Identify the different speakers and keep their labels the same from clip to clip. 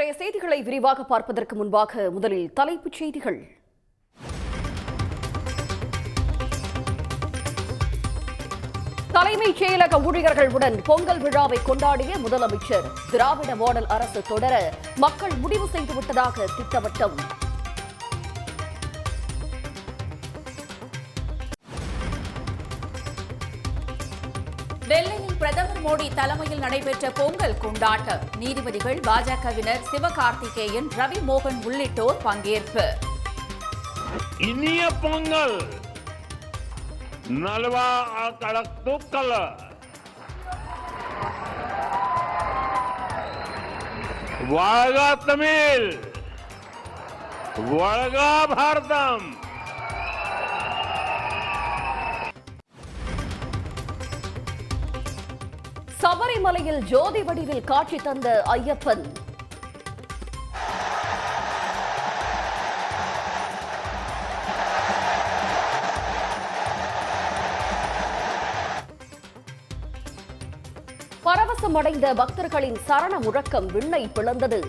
Speaker 1: இன்றைய செய்திகளை விரிவாக பார்ப்பதற்கு முன்பாக முதலில் தலைப்புச் செய்திகள். தலைமைச் செயலக ஊழியர்களுடன் பொங்கல் விழாவை கொண்டாடிய முதலமைச்சர். திராவிட மாடல் அரசு தொடர மக்கள் முடிவு செய்துவிட்டதாக திட்டவட்டம்.
Speaker 2: டெல்லியில் பிரதமர் மோடி தலைமையில் நடைபெற்ற பொங்கல் கொண்டாட்டம். நீதிபதிகள், பாஜகவினர் சிவகார்த்திகேயன், ரவி மோகன் உள்ளிட்டோர் பங்கேற்பு.
Speaker 3: இனிய பொங்கல், நல்வா கடத்துக்கல. வாழ்க தமிழ், வாழ்க பாரதம்.
Speaker 1: சபரிமலையில் ஜோதி வடிவில் காட்சி தந்த ஐயப்பன். பரவசமடைந்த பக்தர்களின் சரண முழக்கம் விண்ணை பிளந்தது.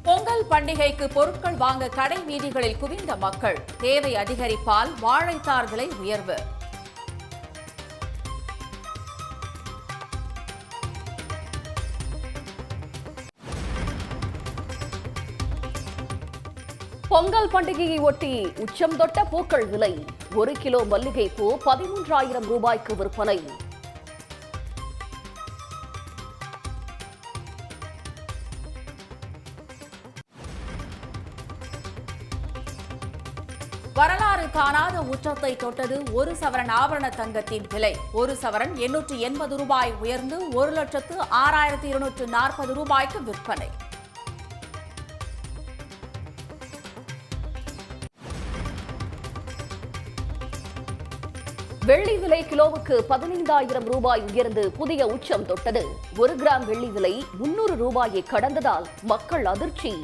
Speaker 2: பொங்கல் பண்டிகைக்கு பொருட்கள் வாங்க கடை வீதிகளில் குவிந்த மக்கள். தேவை அதிகரிப்பால் வாழைத்தார் விலை உயர்வு.
Speaker 1: பொங்கல் பண்டிகையை ஒட்டி உச்சம் தொட்ட பூக்கள் விலை. 1 கிலோ மல்லிகை பூ 13,000 ரூபாய்க்கு விற்பனை.
Speaker 2: வரலாறு காணாத உச்சத்தை தொட்டது 1 சவரன் ஆபரண தங்கத்தின் விலை. 1 சவரன் 880 ரூபாய் உயர்ந்து 1,06,240 ரூபாய்க்கு விற்பனை.
Speaker 1: வெள்ளி விலை கிலோவுக்கு 15,000 ரூபாய் உயர்ந்து புதிய உச்சம் தொட்டது. 1 கிராம் வெள்ளி விலை 300 ரூபாயை கடந்ததால் மக்கள் அதிர்ச்சி.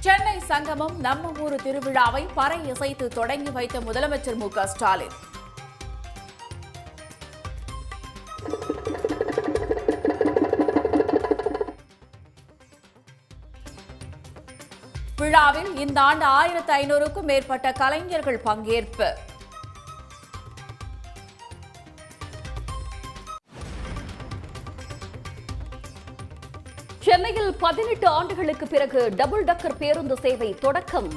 Speaker 2: சென்னை சங்கமம் நம்ம ஊரு திருவிழாவை பறை இசைத்து தொடங்கி வைத்த முதலமைச்சர் மு க ஸ்டாலின். விழாவில் இந்த ஆண்டு 1,500க்கும் மேற்பட்ட கலைஞர்கள் பங்கேற்பு.
Speaker 1: சென்னையில் 18 ஆண்டுகளுக்கு பிறகு டபுள் டக்கர் பேருந்து சேவை தொடக்கம்.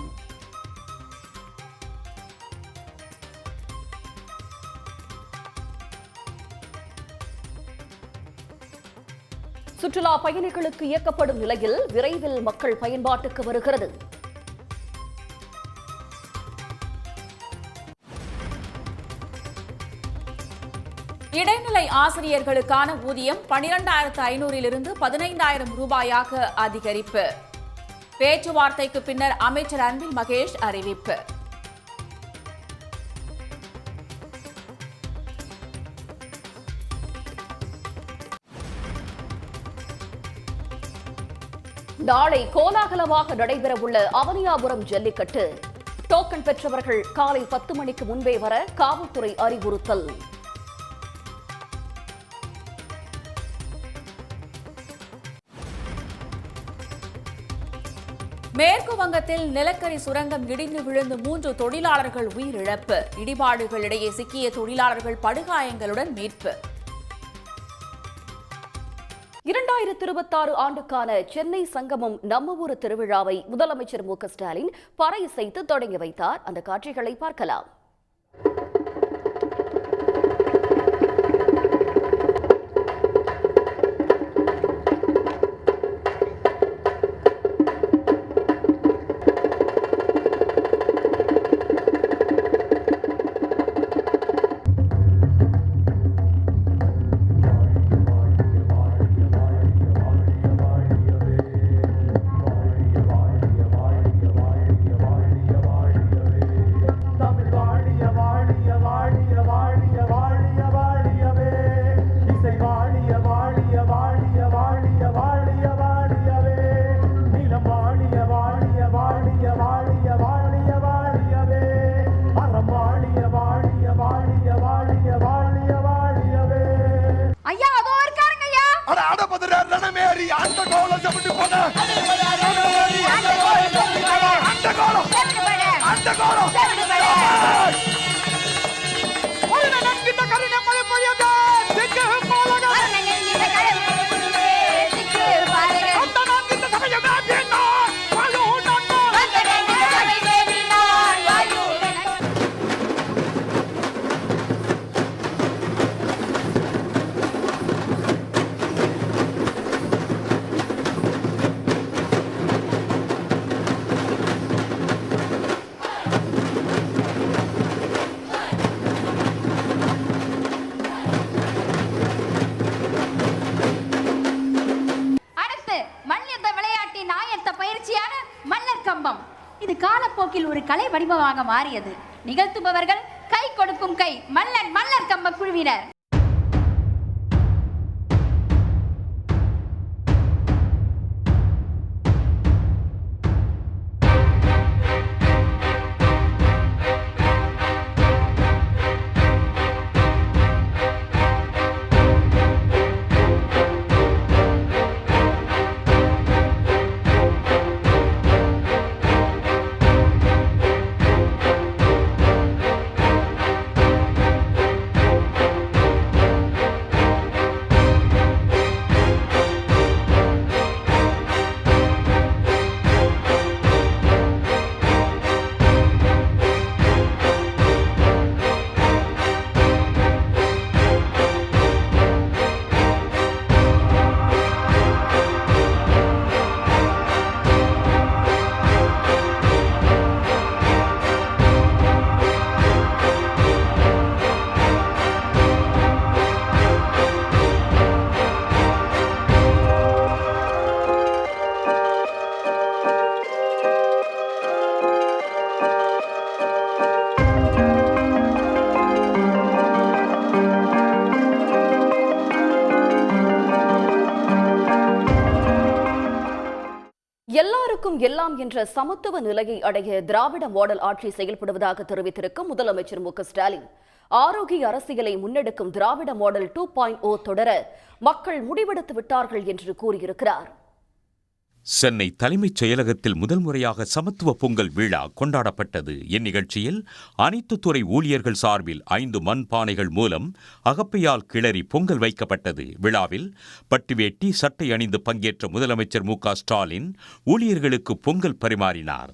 Speaker 1: சுற்றுலா பயணிகளுக்கு இயக்கப்படும் நிலையில் விரைவில் மக்கள் பயன்பாட்டுக்கு வருகிறது.
Speaker 2: இடைநிலை ஆசிரியர்களுக்கான ஊதியம் 12,500 15,000 ரூபாயாக அதிகரிப்பு. பேச்சுவார்த்தைக்கு பின்னர் அமைச்சர் அன்பில் மகேஷ் அறிவிப்பு.
Speaker 1: நாளை கோலாகலமாக நடைபெறவுள்ள அவனியாபுரம் ஜல்லிக்கட்டு. டோக்கன் பெற்றவர்கள் காலை 10 மணிக்கு முன்பே வர காவல்துறை அறிவுறுத்தல்.
Speaker 2: மேற்கு வங்கத்தில் நிலக்கரி சுரங்கம் இடிந்து விழுந்து 3 தொழிலாளர்கள் உயிரிழப்பு. இடிபாடுகளிடையே சிக்கிய தொழிலாளர்கள் படுகாயங்களுடன் மீட்பு.
Speaker 1: 2026 ஆண்டுக்கான சென்னை சங்கமம் நம்ம ஊரு திருவிழாவை முதலமைச்சர் மு க ஸ்டாலின் பறை இசைத்து தொடங்கி வைத்தார். அந்த காட்சிகளை பார்க்கலாம்.
Speaker 4: தமிழ் இது காலப்போக்கில் ஒரு கலை வடிவமாக மாறியது. நிகழ்த்துபவர்கள் கை கொடுக்கும் கை மல்லர் கம்ப குழுவினர்.
Speaker 1: எல்லாருக்கும் எல்லாம் என்ற சமத்துவ நிலையை அடைய திராவிட மாடல் ஆட்சி செயல்படுவதாக தெரிவித்திருக்கும் முதலமைச்சர் மு க ஸ்டாலின் ஆரோக்கிய அரசியலை முன்னெடுக்கும் திராவிட மாடல் 2.0 தொடர மக்கள் முடிவெடுத்து விட்டார்கள் என்று கூறியிருக்கிறார்.
Speaker 5: சென்னை தலைமைச் செயலகத்தில் முதல் முறையாக சமத்துவ பொங்கல் விழா கொண்டாடப்பட்டது. இந்நிகழ்ச்சியில் அனைத்து துறை ஊழியர்கள் சார்பில் 5 மண்பானைகள் மூலம் அகப்பையால் கிளறி பொங்கல் வைக்கப்பட்டது. விழாவில் பட்டுவேட்டி சட்டை அணிந்து பங்கேற்ற முதலமைச்சர் மு க ஸ்டாலின் ஊழியர்களுக்கு பொங்கல் பரிமாறினார்.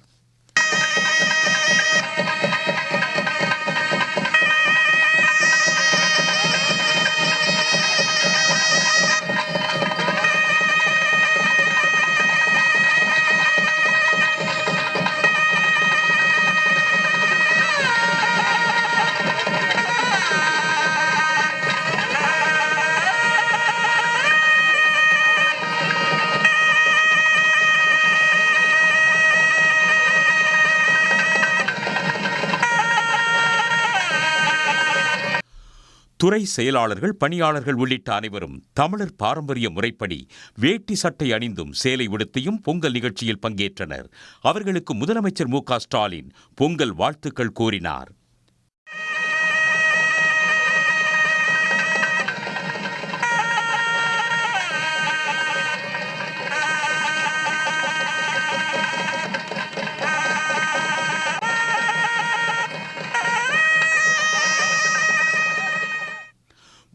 Speaker 5: துறை செயலாளர்கள், பணியாளர்கள் உள்ளிட்ட அனைவரும் தமிழர் பாரம்பரிய முறைப்படி வேட்டி சட்டை அணிந்தும் சேலை உடுத்தியும் பொங்கல் நிகழ்ச்சியில் பங்கேற்றனர். அவர்களுக்கு முதலமைச்சர் மு க ஸ்டாலின் பொங்கல் வாழ்த்துக்கள் கூறினார்.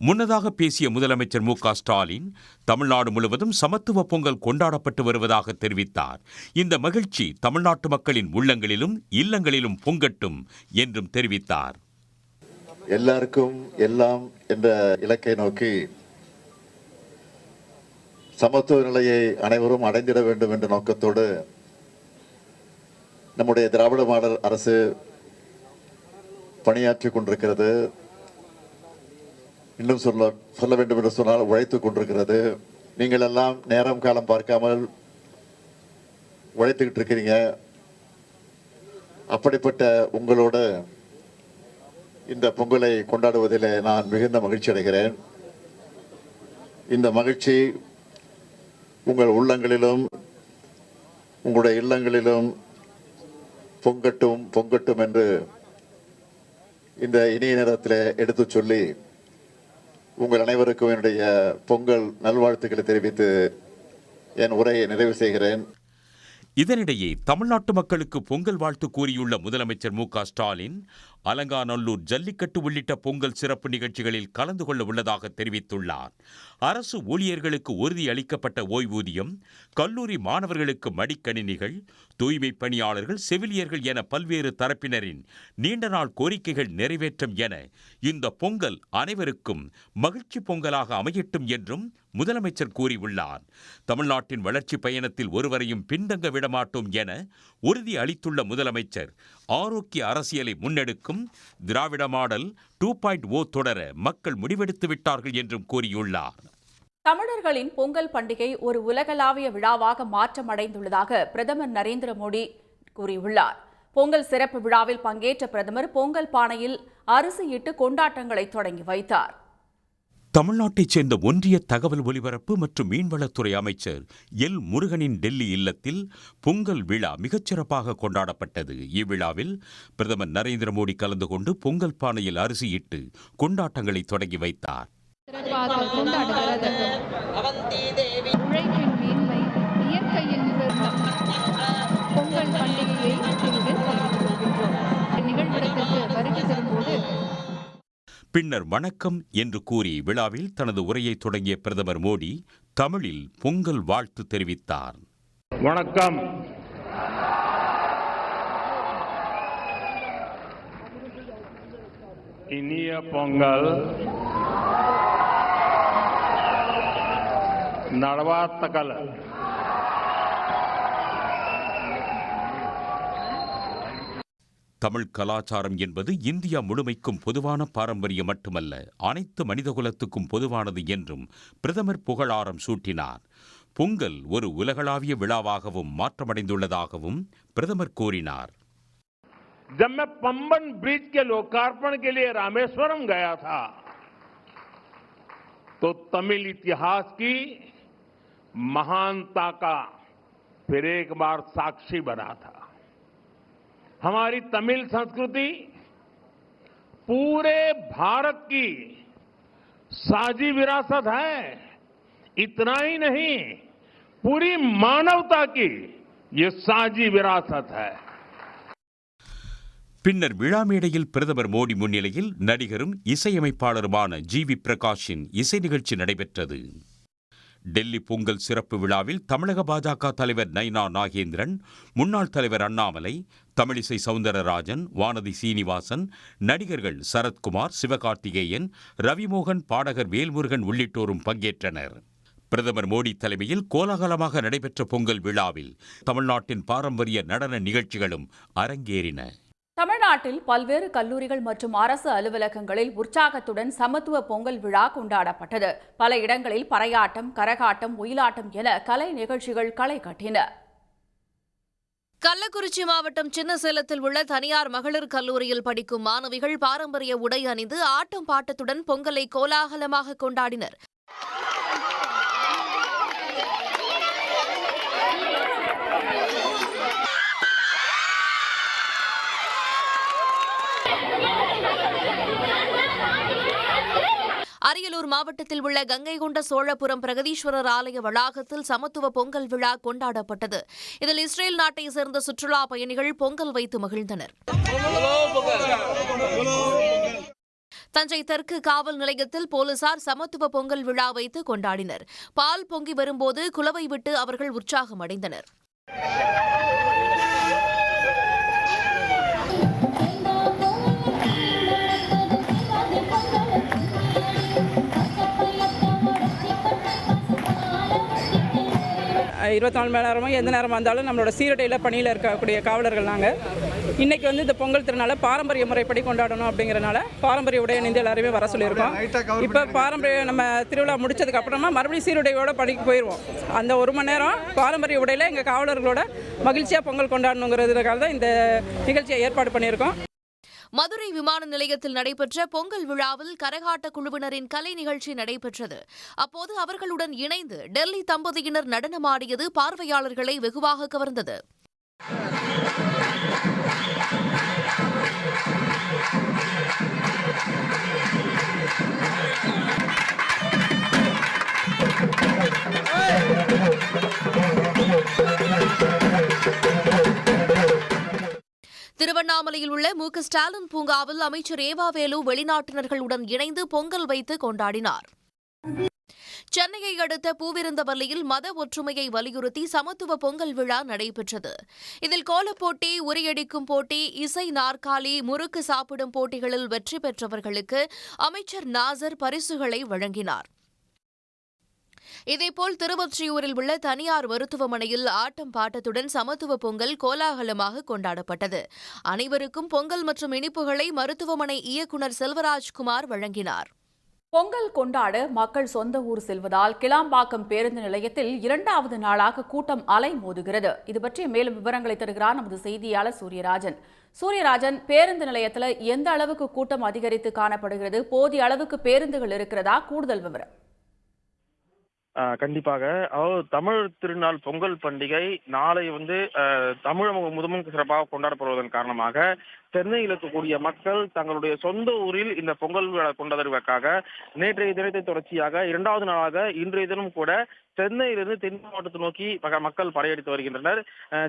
Speaker 5: முன்னதாக பேசிய முதலமைச்சர் மு க ஸ்டாலின் தமிழ்நாடு முழுவதும் சமத்துவ பொங்கல் கொண்டாடப்பட்டு வருவதாக தெரிவித்தார். இந்த மகிழ்ச்சி தமிழ்நாட்டு மக்களின் உள்ளங்களிலும் இல்லங்களிலும் பொங்கட்டும் என்றும் தெரிவித்தார்.
Speaker 6: எல்லாருக்கும் எல்லாம் என்ற இலக்கை நோக்கி சமத்துவ நிலையை அனைவரும் அடைந்திட வேண்டும் என்ற நோக்கத்தோடு நம்முடைய திராவிட மாடல் அரசு பணியாற்றிக் கொண்டிருக்கிறது. இன்னும் சொல்ல வேண்டும் என்று சொன்னால் உழைத்துக் கொண்டிருக்கிறது. நீங்கள் எல்லாம் நேரம் காலம் பார்க்காமல் உழைத்துக்கிட்டு இருக்கிறீங்க. அப்படிப்பட்ட உங்களோட இந்த பொங்கலை கொண்டாடுவதில் நான் மிகுந்த மகிழ்ச்சி அடைகிறேன். இந்த மகிழ்ச்சி உங்கள் உள்ளங்களிலும் உங்களுடைய இல்லங்களிலும் பொங்கட்டும் பொங்கட்டும் என்று இந்த இனிய நேரத்தில் எடுத்து சொல்லி உங்கள் அனைவருக்கும் என்னுடைய பொங்கல் நல்வாழ்த்துக்களை தெரிவித்து என் உரையை நிறைவு செய்கிறேன்.
Speaker 5: இதனிடையே தமிழ்நாட்டு மக்களுக்கு பொங்கல் வாழ்த்து கூறியுள்ள முதலமைச்சர் மு.க.ஸ்டாலின் அலங்காநல்லூர் ஜல்லிக்கட்டு உள்ளிட்ட பொங்கல் சிறப்பு நிகழ்ச்சிகளில் கலந்து கொள்ள உள்ளதாக தெரிவித்துள்ளார். அரசு ஊழியர்களுக்கு உறுதி அளிக்கப்பட்ட ஓய்வூதியம், கல்லூரி மாணவர்களுக்கு மடிக்கணினிகள், தூய்மை பணியாளர்கள், செவிலியர்கள் என பல்வேறு தரப்பினரின் நீண்ட நாள் கோரிக்கைகள் நிறைவேற்றும் என இந்த பொங்கல் அனைவருக்கும் மகிழ்ச்சி பொங்கலாக அமையட்டும் என்றும் முதலமைச்சர் கூறியுள்ளார். தமிழ்நாட்டின் வளர்ச்சி பயணத்தில் ஒருவரையும் பின்தங்க விடமாட்டோம் என உறுதி அளித்துள்ள முதலமைச்சர் ஆரோக்கிய அரசியலை முன்னெடுக்கும் திராவிட மாடல் 2.0 தொடர மக்கள் முடிவெடுத்து விட்டார்கள் என்றும் கூறியுள்ளார்.
Speaker 2: தமிழர்களின் பொங்கல் பண்டிகை ஒரு உலகளாவிய விழாவாக மாற்றமடைந்துள்ளதாக பிரதமர் நரேந்திர மோடி கூறியுள்ளார். பொங்கல் சிறப்பு விழாவில் பங்கேற்ற பிரதமர் பொங்கல் பானையில் அரிசி இட்டு கொண்டாட்டங்களை தொடங்கி வைத்தார்.
Speaker 5: தமிழ்நாட்டைச் சேர்ந்த ஒன்றிய தகவல் ஒலிபரப்பு மற்றும் மீன்வளத்துறை அமைச்சர் எல். முருகனின் டெல்லி இல்லத்தில் பொங்கல் விழா மிகச்சிறப்பாக கொண்டாடப்பட்டது. இவ்விழாவில் பிரதமர் நரேந்திர மோடி கலந்து கொண்டு பொங்கல் பானையில் அரிசி இட்டு கொண்டாட்டங்களை தொடங்கி வைத்தார்.
Speaker 7: பொங்கல் பண்டிகையை நிகழ்விடத்திற்கு வருகை தரும்போது
Speaker 5: பின்னர் வணக்கம் என்று கூறி விழாவில் தனது உரையை தொடங்கிய பிரதமர் மோடி தமிழில் பொங்கல் வாழ்த்து தெரிவித்தார்.
Speaker 3: வணக்கம். இனிய பொங்கல் நல்வாழ்த்துக்கள்.
Speaker 5: தமிழ் கலாச்சாரம் என்பது இந்தியா முழுமைக்கும் பொதுவான பாரம்பரியம் மட்டுமல்ல, அனைத்து மனிதகுலத்துக்கும் பொதுவானது என்றும் பிரதமர் புகழாரம் சூட்டினார். பொங்கல் ஒரு உலகளாவிய விழாவாகவும் மாற்றமடைந்துள்ளதாகவும் பிரதமர் கூறினார்.
Speaker 3: जब मैं पंबन ब्रिज के लोकार्पण के लिए रामेश्वरम गया था तो तमिल इतिहास की महानता का फिर एक बार साक्षी बना था. हमारी तमिल संस्कृति पूरे भारत की साझी विरासत है. इतना ही नहीं, पूरी मानवता की ये साझी विरासत है.
Speaker 5: பின்னர் விழா மேடையில் பிரதமர் மோடி முன்னிலையில் நடிகரும் இசையமைப்பாளருமான ஜி.வி. பிரகாஷின் இசை நிகழ்ச்சி நடைபெற்றது. டெல்லி பொங்கல் சிறப்பு விழாவில் தமிழக பாஜக தலைவர் நைனா நாகேந்திரன், முன்னாள் தலைவர் அண்ணாமலை, தமிழிசை சவுந்தரராஜன், வானதி சீனிவாசன், நடிகர்கள் சரத்குமார், சிவகார்த்திகேயன், ரவிமோகன், பாடகர் வேல்முருகன் உள்ளிட்டோரும் பங்கேற்றனர். பிரதமர் மோடி தலைமையில் கோலாகலமாக நடைபெற்ற பொங்கல் விழாவில் தமிழ்நாட்டின் பாரம்பரிய நடன நிகழ்ச்சிகளும் அரங்கேறின.
Speaker 2: தமிழ்நாட்டில் பல்வேறு கல்லூரிகள் மற்றும் அரசு அலுவலகங்களில் உற்சாகத்துடன் சமத்துவ பொங்கல் விழா கொண்டாடப்பட்டது. பல இடங்களில் பறையாட்டம், கரகாட்டம், ஒயிலாட்டம் என கலை நிகழ்ச்சிகள் களை கட்டின.
Speaker 8: கள்ளக்குறிச்சி மாவட்டம் சின்னசேலத்தில் உள்ள தனியார் மகளிர் கல்லூரியில் படிக்கும் மாணவிகள் பாரம்பரிய உடை அணிந்து ஆட்டம் பாட்டத்துடன் பொங்கலை கோலாகலமாக கொண்டாடினர். அரியலூர் மாவட்டத்தில் உள்ள கங்கை கொண்ட சோழபுரம் பிரகதீஸ்வரர் ஆலய வளாகத்தில் சமத்துவ பொங்கல் விழா கொண்டாடப்பட்டது. இதில் இஸ்ரேல் நாட்டை சேர்ந்த சுற்றுலா பயணிகள் பொங்கல் வைத்து மகிழ்ந்தனர். தஞ்சை தெற்கு காவல் நிலையத்தில் போலீசார் சமத்துவ பொங்கல் விழா வைத்து கொண்டாடினர். பால் பொங்கி வரும்போது குலவை விட்டு அவர்கள் உற்சாகமடைந்தனர்.
Speaker 9: இருபத்தி 24 மணி நேரமும் எந்த நேரமாக இருந்தாலும் நம்மளோட சீருடையில் பணியில் இருக்கக்கூடிய காவலர்கள் நாங்கள். இன்றைக்கி இந்த பொங்கல் திருநாளை பாரம்பரிய முறைப்படி கொண்டாடணும் அப்படிங்கிறனால பாரம்பரிய உடை அணிந்து எல்லாருமே வர சொல்லியிருக்கோம். இப்போ பாரம்பரிய நம்ம திருவிழா முடிச்சதுக்கு அப்புறமா மறுபடியும் சீருடையோட பணிக்கு போயிடுவோம். அந்த 1 மணி நேரம் பாரம்பரிய உடையில் எங்கள் காவலர்களோட மகிழ்ச்சியாக பொங்கல் கொண்டாடணுங்கிறதுக்காக தான் இந்த நிகழ்ச்சியை ஏற்பாடு பண்ணியிருக்கோம்.
Speaker 8: மதுரை விமான நிலையத்தில் நடைபெற்ற பொங்கல் விழாவில் கரகாட்ட குழுவினரின் கலை நிகழ்ச்சி நடைபெற்றது. அப்போது அவர்களுடன் இணைந்து டெல்லி தம்பதியினர் நடனமாடியது பார்வையாளர்களை வெகுவாக கவர்ந்தது. திருவண்ணாமலையில் உள்ள மு.க.ஸ்டாலின் பூங்காவில் அமைச்சர் ஏவாவேலு வெளிநாட்டினர்களுடன் இணைந்து பொங்கல் வைத்து கொண்டாடினார். சென்னையை அடுத்த பூவிருந்தவல்லியில் மத ஒற்றுமையை வலியுறுத்தி சமத்துவ பொங்கல் விழா நடைபெற்றது. இதில் கோலப்போட்டி, உரியடிக்கும் போட்டி, இசை நாற்காலி, முறுக்கு சாப்பிடும் போட்டிகளில் வெற்றி பெற்றவர்களுக்கு அமைச்சர் நாசர் பரிசுகளை வழங்கினார். இதேபோல் திருவொற்றியூரில் உள்ள தனியார் மருத்துவமனையில் ஆட்டம் பாட்டத்துடன் சமத்துவ பொங்கல் கோலாகலமாக கொண்டாடப்பட்டது. அனைவருக்கும் பொங்கல் மற்றும் இனிப்புகளை மருத்துவமனை இயக்குநர் செல்வராஜ்குமார் வழங்கினார்.
Speaker 2: பொங்கல் கொண்டாட மக்கள் சொந்த ஊர் செல்வதால் கிளாம்பாக்கம் பேருந்து நிலையத்தில் 2வது நாளாக கூட்டம் அலைமோதுகிறது. இது பற்றிய மேலும் விவரங்களை தருகிறார் நமது செய்தியாளர் சூரியராஜன். சூரியராஜன், பேருந்து நிலையத்தில் எந்த அளவுக்கு கூட்டம் அதிகரித்து காணப்படுகிறது? போதிய அளவுக்கு பேருந்துகள் இருக்கிறதா? கூடுதல் விவரம்.
Speaker 10: கண்டிப்பாக. அதாவது தமிழ் திருநாள் பொங்கல் பண்டிகை நாளை தமிழகம் முழுவதும் சிறப்பாக கொண்டாடப்படுவதன் காரணமாக சென்னையில் இருக்கக்கூடிய மக்கள் தங்களுடைய சொந்த ஊரில் இந்த பொங்கல் விழா கொண்டாடுவதற்காக நேற்றைய தினத்தை தொடர்ச்சியாக 2வது நாளாக இன்றைய தினம் கூட சென்னையிலிருந்து தென் மாவட்டத்தை நோக்கி மக்கள் படையெடுத்து வருகின்றனர்.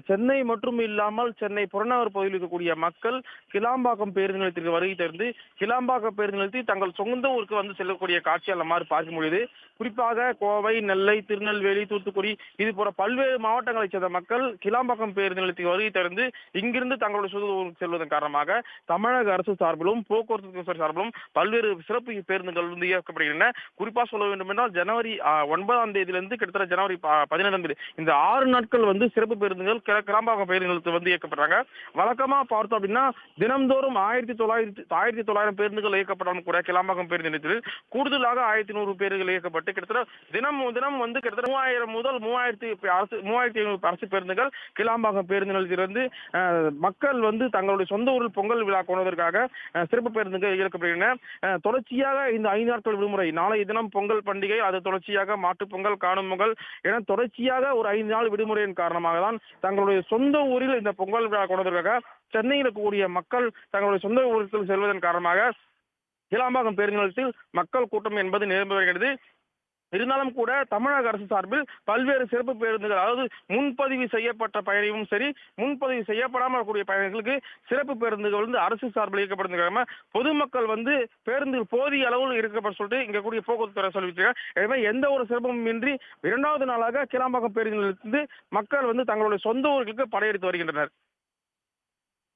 Speaker 10: சென்னை மட்டும் இல்லாமல் சென்னை புறநகர் பகுதியில் இருக்கக்கூடிய மக்கள் கிளாம்பாக்கம் பேருந்து நிலையத்திற்கு வருகை தந்து கிளாம்பாக்கம் பேருந்து நிலையத்தில் தங்கள் சொந்த ஊருக்கு செல்லக்கூடிய காட்சிகள் நம்மால் பார்க்க முடியுது. குறிப்பாக கோவை, நெல்லை, திருநெல்வேலி, தூத்துக்குடி இது போன்ற பல்வேறு மாவட்டங்களைச் சேர்ந்த மக்கள் கிளாம்பாக்கம் பேருந்து நிலையத்துக்கு வருகை தந்து இங்கிருந்து தங்களுடைய சொந்த ஊருக்கு செல்வதன் காரணமாக தமிழக அரசு சார்பிலும் போக்குவரத்து சார்பிலும் பல்வேறு சிறப்பு பேருந்துகள் இயக்கப்படுகின்றன. குறிப்பாக சொல்ல வேண்டும் என்றால் ஜனவரி 9ஆம் தேதியிலிருந்து கிட்டத்தட்ட ஜனவரி 15ஆம் தேதி இந்த 6 நாட்கள் சிறப்பு பேருந்துகள் கிளாம்பாக்கம் பேருந்து நிலையத்தில் இயக்கப்படுறாங்க. வழக்கமா பார்த்தோம் அப்படின்னா தினம்தோறும் 1900 பேருந்துகள் இயக்கப்பட்டாலும் கூட கிளாம்பாக்கம் பேருந்து நிலையத்தில் கூடுதலாக 1100 பேருந்துகள் இயக்கப்பட்டு கிட்டத்தட்ட தினம் கிட்டத்தட்ட 3000 முதல் 3500 அரசு பேருந்துகள் கிளாம்பாக்கம் பேருந்து நிலையத்திலிருந்து மக்கள் தங்களுடைய சொந்த ஊரில் பொங்கல் விழா கொண்டதற்காக சிறப்பு பேருந்துகள் இயக்கப்படுகின்றன. தொடர்ச்சியாக இந்த 5 நாட்கள் விடுமுறை, நாளைய தினம் பொங்கல் பண்டிகை, அது தொடர்ச்சியாக மாட்டுப் பொங்கல், காணும் பொங்கல் என தொடர்ச்சியாக ஒரு 5 நாள் விடுமுறையின் காரணமாக தான் தங்களுடைய சொந்த ஊரில் இந்த பொங்கல் விழா கொண்டதற்காக சென்னையில் இருக்கக்கூடிய மக்கள் தங்களுடைய சொந்த ஊருக்கு செல்வதன் காரணமாக கிளாம்பாக்கம் பேருந்து நிலையத்தில் மக்கள் கூட்டம் என்பது நிரம்பி வருகிறது. இருந்தாலும் கூட தமிழக அரசு சார்பில் பல்வேறு சிறப்பு பேருந்துகள், அதாவது முன்பதிவு செய்யப்பட்ட பயணியும் சரி, முன்பதிவு செய்யப்படாமல் இருக்கக்கூடிய பயணிகளுக்கு சிறப்பு பேருந்துகள் அரசு சார்பில் இயக்கப்படுவதற்காக பொதுமக்கள் பேருந்து போதிய அளவில் இருக்கப்பட சொல்லிட்டு இங்க கூடிய போக்குவரத்து துறை சொல்லிவிட்டாங்க. எனவே எந்த ஒரு சிறப்பும் இன்றி 2வது நாளாக கிளாம்பாக்கம் பேருந்திலிருந்து மக்கள் தங்களுடைய சொந்த ஊர்களுக்கு படையெடுத்து வருகின்றனர்.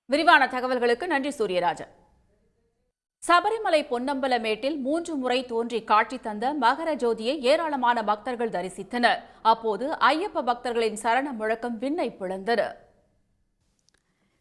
Speaker 2: விரிவான தகவல்களுக்கு நன்றி சூரியராஜன். சபரிமலை பொன்னம்பலமேட்டில் 3 முறை தோன்றி காட்சி தந்த மகர ஜோதியை ஏராளமான பக்தர்கள் தரிசித்தனர். அப்போது ஐயப்ப பக்தர்களின் சரண முழக்கம் விண்ணை பிளந்தது.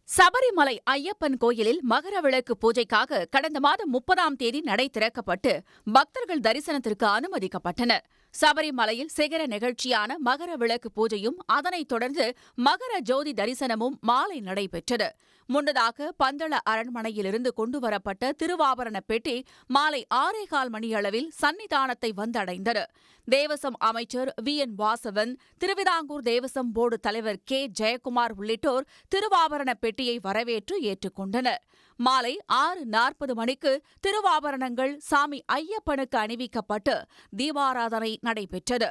Speaker 2: சபரிமலை ஐயப்பன் கோயிலில் மகர விளக்கு பூஜைக்காக கடந்த மாதம் 30ஆம் தேதி நடை திறக்கப்பட்டு பக்தர்கள் தரிசனத்திற்கு அனுமதிக்கப்பட்டனர். சபரிமலையில் சிகர நிகழ்ச்சியான மகர விளக்கு பூஜையும் அதனைத் தொடர்ந்து மகர ஜோதி தரிசனமும் மாலை நடைபெற்றது. முன்னதாக பந்தள அரண்மனையிலிருந்து கொண்டுவரப்பட்ட திருவாபரண பெட்டி மாலை 6:15 மணியளவில் சன்னிதானத்தை வந்தடைந்தது. தேவசம் அமைச்சர் VN வாசவன், திருவிதாங்கூர் தேவசம் போர்டு தலைவர் K ஜெயக்குமார் உள்ளிட்டோர் திருவாபரண பெட்டியை வரவேற்று ஏற்றுக்கொண்டனர். மாலை 6:40 மணிக்கு திருவாபரணங்கள் சாமி ஐயப்பனுக்கு அணிவிக்கப்பட்டு தீபாராதனை நடைபெற்றது.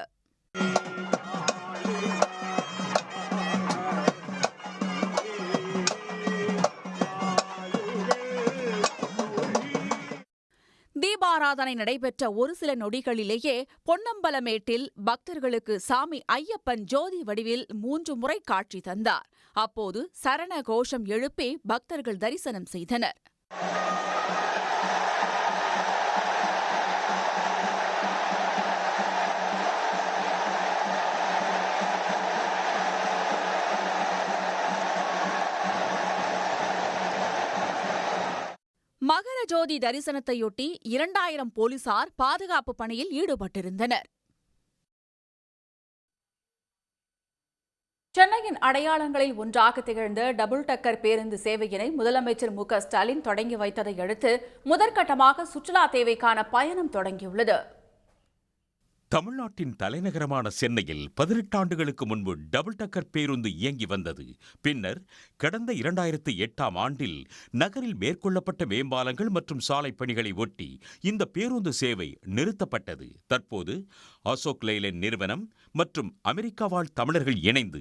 Speaker 2: தீபாராதனை நடைபெற்ற ஒரு சில நொடிகளிலேயே பொன்னம்பலமேட்டில் பக்தர்களுக்கு சாமி ஐயப்பன் ஜோதி வடிவில் 3 முறை காட்சி தந்தார். அப்போது சரண கோஷம் எழுப்பி பக்தர்கள் தரிசனம் செய்தனர். மகர ஜோதி தரிசனத்தையொட்டி 2000 போலீசார் பாதுகாப்பு பணியில் ஈடுபட்டிருந்தனர். சென்னையின் அடையாளங்களில் ஒன்றாக திகழ்ந்த டபுள் டக்கர் பேருந்து சேவையினை முதலமைச்சர் மு.க.ஸ்டாலின் தொடங்கி வைத்ததை அடுத்து முதற்கட்டமாக சுற்றுலா தேவைக்கான பயணம் தொடங்கியுள்ளது.
Speaker 5: தமிழ்நாட்டின் தலைநகரமான சென்னையில் 18 ஆண்டுகளுக்கு முன்பு டபுள் டக்கர் பேருந்து இயங்கி வந்தது. பின்னர் கடந்த 2008ஆம் ஆண்டில் நகரில் மேற்கொள்ளப்பட்ட மேம்பாலங்கள் மற்றும் சாலை பணிகளை ஒட்டி இந்த பேருந்து சேவை நிறுத்தப்பட்டது. தற்போது அசோக் லேலண்ட் நிறுவனம் மற்றும் அமெரிக்கா வாழ் தமிழர்கள் இணைந்து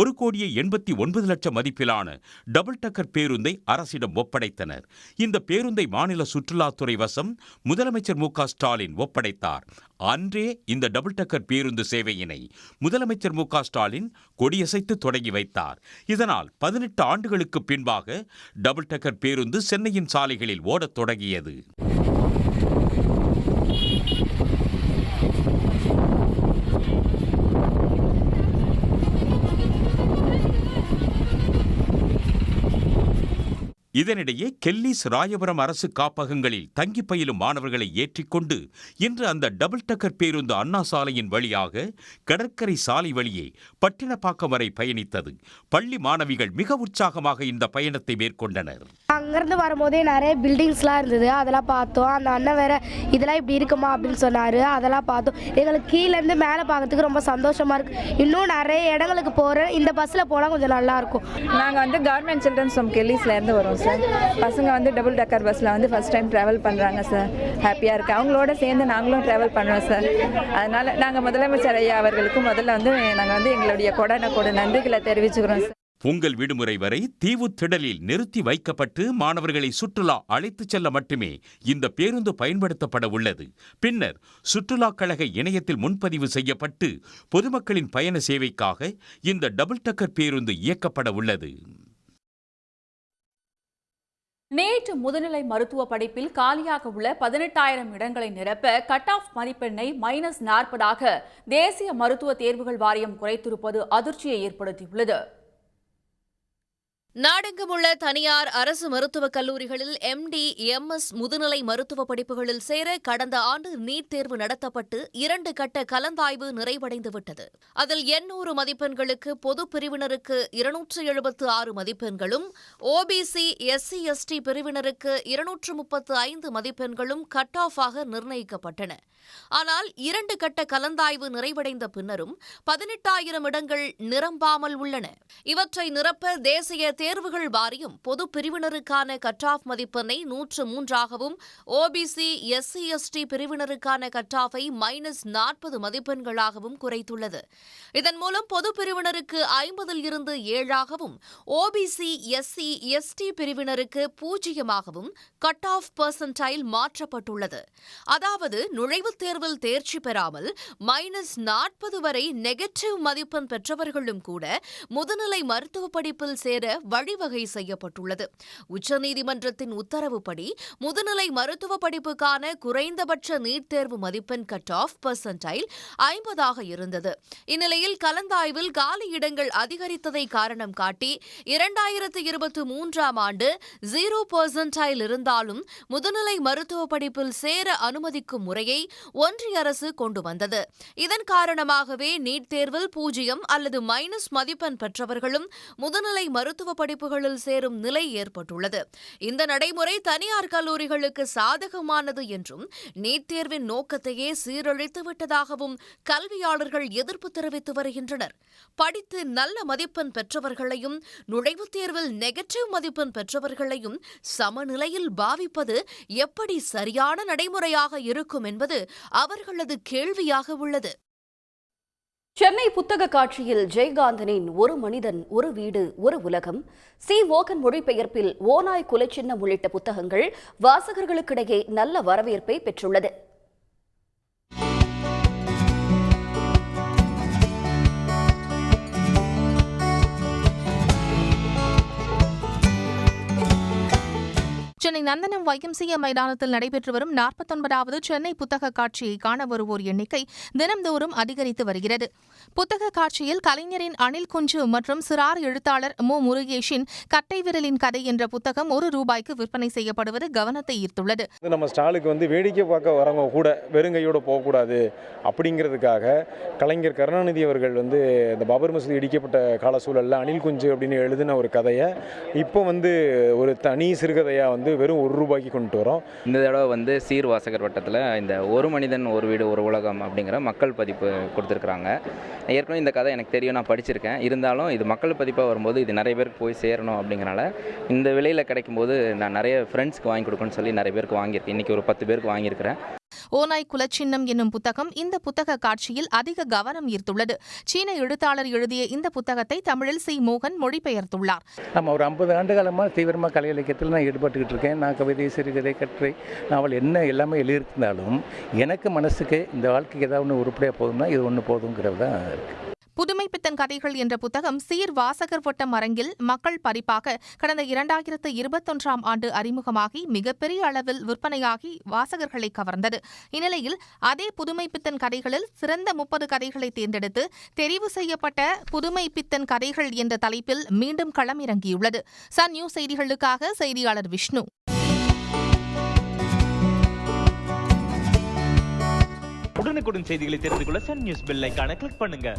Speaker 5: 1,89,00,000 மதிப்பிலான டபுள் டக்கர் பேருந்தை அரசிடம் ஒப்படைத்தனர். இந்த பேருந்தை மாநில சுற்றுலாத்துறை வசம் முதலமைச்சர் மு.க. ஸ்டாலின் ஒப்படைத்தார். அன்றே இந்த டபுள் டக்கர் பேருந்து சேவையினை முதலமைச்சர் மு.க. ஸ்டாலின் கொடியசைத்து தொடங்கி வைத்தார். இதனால் 18 ஆண்டுகளுக்கு பின்பாக டபுள் டக்கர் பேருந்து சென்னையின் சாலைகளில் ஓடத் தொடங்கியது. இதனிடையே கெல்லிஸ் ராயபுரம் அரசு காப்பகங்களில் தங்கி பயிலும் மாணவர்களை ஏற்றிக்கொண்டு இன்று அந்த டபுள் டக்கர் பேருந்து அண்ணா சாலையின் வழியாக கடற்கரை சாலை வழியே பட்டினப்பாக்கம் வரை பயணித்தது. பள்ளி மாணவிகள் மிக உற்சாகமாக இந்த பயணத்தை மேற்கொண்டனர்.
Speaker 11: அங்கிருந்து வரும்போதே நிறைய பில்டிங்ஸ்லாம் இருந்தது, அதெல்லாம் பார்த்தோம். அந்த அண்ணன் வேற இதெல்லாம் இப்படி இருக்குமா அப்படின்னு சொன்னாரு, அதெல்லாம் பார்த்தோம். எங்களுக்கு கீழேருந்து மேலே பார்க்கறதுக்கு ரொம்ப சந்தோஷமா இருக்கு. இன்னும் நிறைய இடங்களுக்கு போகிறேன். இந்த பஸ்ஸில் போனால் கொஞ்சம் நல்லா இருக்கும்.
Speaker 7: நாங்கள் வந்து கவர்மெண்ட் சில்ட்ரன்ஸ் ஹோம் கெல்லிஸ்லேருந்து வரோம் சார். பசங்க வந்து டபுள் டக்கர் பஸ்ஸில் வந்து ஃபர்ஸ்ட் டைம் ட்ராவல் பண்ணுறாங்க சார். ஹாப்பியாக இருக்குது. அவங்களோட சேர்ந்து நாங்களும் ட்ராவல் பண்ணுறோம் சார். அதனால் நாங்கள் முதலமைச்சர் ஐயா அவர்களுக்கு முதல்ல வந்து நாங்கள் வந்து எங்களுடைய கொடான நன்றிகளை தெரிவிச்சுக்கிறோம் சார்.
Speaker 5: பொங்கல் விடுமுறை வரை தீவுத்திடலில் நிறுத்தி வைக்கப்பட்டு மாணவர்களை சுற்றுலா அழைத்துச் செல்ல மட்டுமே இந்த பேருந்து பயன்படுத்தப்பட உள்ளது. பின்னர் சுற்றுலா கழக இணையத்தில் முன்பதிவு செய்யப்பட்டு பொதுமக்களின் பயண சேவைக்காக இந்த டபுள் டக்கர் பேருந்து இயக்கப்பட உள்ளது.
Speaker 2: நேற்று முதுநிலை மருத்துவ படிப்பில் காலியாக உள்ள 18,000 இடங்களை நிரப்ப கட் ஆஃப் மதிப்பெண்ணை -40 தேசிய மருத்துவ தேர்வுகள் வாரியம் குறைத்திருப்பது அதிர்ச்சியை ஏற்படுத்தியுள்ளது.
Speaker 8: நாடெங்கும் உள்ள தனியார் அரசு மருத்துவக் கல்லூரிகளில் MD, MS முதுநிலை மருத்துவ படிப்புகளில் சேர கடந்த ஆண்டு நீட் தேர்வு நடத்தப்பட்டு 2 கட்ட கலந்தாய்வு நிறைவடைந்துவிட்டது. அதில் 800 மதிப்பெண்களுக்கு பொது பிரிவினருக்கு 276 மதிப்பெண்களும், OBC, SC, ST பிரிவினருக்கு 235 மதிப்பெண்களும் கட் ஆஃப் ஆக நிர்ணயிக்கப்பட்டன. ஆனால் 2 கட்ட கலந்தாய்வு நிறைவடைந்த பின்னரும் 18,000 இடங்கள் நிரம்பாமல் உள்ளன. இவற்றை நிரப்ப தேசிய தேர்வுகள் வாரியம் பொது பிரிவினருக்கான கட் ஆஃப் மதிப்பெண்ணை 103ஆகவும், OBC, SC, ST பிரிவினருக்கான கட் ஆஃபை -40 மதிப்பெண்களாகவும் குறைத்துள்ளது. இதன் மூலம் பொது பிரிவினருக்கு 50 இருந்து 7ஆகவும், OBC, SC, ST பிரிவினருக்கு 0ஆகவும் கட் ஆஃப் பெர்சன்டைல் மாற்றப்பட்டுள்ளது. அதாவது நுழைவுத் தேர்வில் தேர்ச்சி பெறாமல் -40 வரை நெகட்டிவ் மதிப்பெண் பெற்றவர்களும் கூட முதுநிலை மருத்துவ படிப்பில் சேர வழிவகை செய்யப்பட்டுள்ளது. உச்சநீதிமன்றத்தின் உத்தரவுப்படி முதுநிலை மருத்துவ படிப்புக்கான குறைந்தபட்ச நீட் தேர்வு மதிப்பெண் கட் ஆஃப் பெர்சன்டைல் 50ஆக இருந்தது. இந்நிலையில் கலந்தாய்வில் காலி இடங்கள் அதிகரித்ததை காரணம் காட்டி 2023ஆம் ஆண்டு 0 பெர்சன்டைல் இருந்தாலும் முதுநிலை மருத்துவ படிப்பில் சேர அனுமதிக்கும் முறையை ஒன்றிய அரசு கொண்டு வந்தது. இதன் காரணமாகவே நீட் தேர்வில் 0 அல்லது மைனஸ் மதிப்பெண் பெற்றவர்களும் முதுநிலை மருத்துவ படிப்புகளில் சேரும் நிலை ஏற்பட்டுள்ளது. இந்த நடைமுறை தனியார் கல்லூரிகளுக்கு சாதகமானது என்றும் நீட் தேர்வின் நோக்கத்தையே சீரழித்து விட்டதாகவும் கல்வியாளர்கள் எதிர்ப்பு தெரிவித்து வருகின்றனர். படித்து நல்ல மதிப்பெண் பெற்றவர்களையும் நுழைவுத் தேர்வில் நெகட்டிவ் மதிப்பெண் பெற்றவர்களையும் சமநிலையில் பாவிப்பது எப்படி சரியான நடைமுறையாக இருக்கும் என்பது அவர்களது கேள்வியாக உள்ளது.
Speaker 1: சென்னை புத்தக காட்சியில் ஜெயகாந்தனின் ஒரு மனிதன் ஒரு வீடு ஒரு உலகம், சி மோகன் மொழிபெயர்ப்பில் ஓநாய் கொலை சின்னம் உள்ளிட்ட புத்தகங்கள் வாசகர்களுக்கிடையே நல்ல வரவேற்பை பெற்றுள்ளது.
Speaker 12: சென்னை நந்தனம் YMCA மைதானத்தில் நடைபெற்று வரும் 49வது சென்னை புத்தக காட்சியை காண வருவோர் எண்ணிக்கை தினம்தோறும் அதிகரித்து வருகிறது. புத்தக காட்சியில் கலைஞரின் அணில் குஞ்சு மற்றும் சிறார் எழுத்தாளர் மு. முருகேஷின் கட்டை விரலின் கதை என்ற புத்தகம் ₹1 விற்பனை செய்யப்படுவது கவனத்தை ஈர்த்துள்ளது.
Speaker 13: நம்ம ஸ்டாலுக்கு வேடிக்கை பார்க்க வரவங்க கூட வெறுங்கையோடு போகக்கூடாது அப்படிங்கிறதுக்காக கலைஞர் கருணாநிதி அவர்கள் இந்த பாபர் மசூதி இடிக்கப்பட்ட கால சூழலில் அணில் குஞ்சு அப்படின்னு எழுதின ஒரு கதையை இப்போ ஒரு தனி சிறுகதையாக வெறும் ₹1 கொண்டு வரோம்.
Speaker 14: இந்த தடவை சீர் வாசகர் வட்டத்தில் இந்த ஒரு மனிதன் ஒரு வீடு ஒரு உலகம் அப்படிங்கிற மக்கள் பதிப்பு கொடுத்துருக்குறாங்க. ஏற்கனவே இந்த கதை எனக்கு தெரியும், நான் படிச்சிருக்கேன். இருந்தாலும் இது மக்கள் பதிப்பாக வரும்போது இது நிறைய பேருக்கு போய் சேரணும் அப்படிங்கிறனால இந்த விலையில் கிடைக்கும்போது நான் நிறைய ஃப்ரெண்ட்ஸ்க்கு வாங்கி கொடுக்கணும்னு சொல்லி நிறைய பேருக்கு வாங்கியிருக்கேன். இன்றைக்கி ஒரு 10 பேருக்கு வாங்கியிருக்கிறேன்.
Speaker 12: ஓநாய் குலச்சின்னம் என்னும் புத்தகம் இந்த புத்தக காட்சியில் அதிக கவனம் ஈர்த்துள்ளது. சீன எழுத்தாளர் எழுதிய இந்த புத்தகத்தை தமிழில் சி. மோகன் மொழிபெயர்த்துள்ளார்.
Speaker 15: நம்ம ஒரு 50 ஆண்டு காலமாக தீவிரமாக கலை இலக்கியத்தில் நான் ஈடுபட்டுக்கிட்டு இருக்கேன். நான் கவிதை, சிறுகதை, கட்டுரை, நாவல் என்ன எல்லாமே எழுதியிருந்தாலும் எனக்கு மனசுக்கு இந்த வாழ்க்கைக்கு ஏதாவது ஒன்று உருப்படியாக போதும்னா இது ஒன்று போதுங்கிறது தான் இருக்குது.
Speaker 12: புதுமைப்பித்தன் கதைகள் என்ற புத்தகம் சீர் வாசகர் வட்டம் அரங்கில் மக்கள் பரிப்பாக கடந்த 2021ஆம் ஆண்டு அறிமுகமாகி மிகப்பெரிய அளவில் விற்பனையாகி வாசகர்களை கவர்ந்தது. இந்நிலையில் அதே புதுமைப்பித்தன் கதைகளில் சிறந்த 30 கதைகளை தேர்ந்தெடுத்து தெரிவு செய்யப்பட்ட புதுமைப்பித்தன் கதைகள் என்ற தலைப்பில் மீண்டும் களமிறங்கியுள்ளது. சன் நியூஸ் செய்திகளுக்காக செய்தியாளர் விஷ்ணு.
Speaker 16: உடனுக்குடன் செய்திகளை தெரிந்து கொள்ள சன் நியூஸ் பெல் ஐகானை கிளிக் பண்ணுங்க.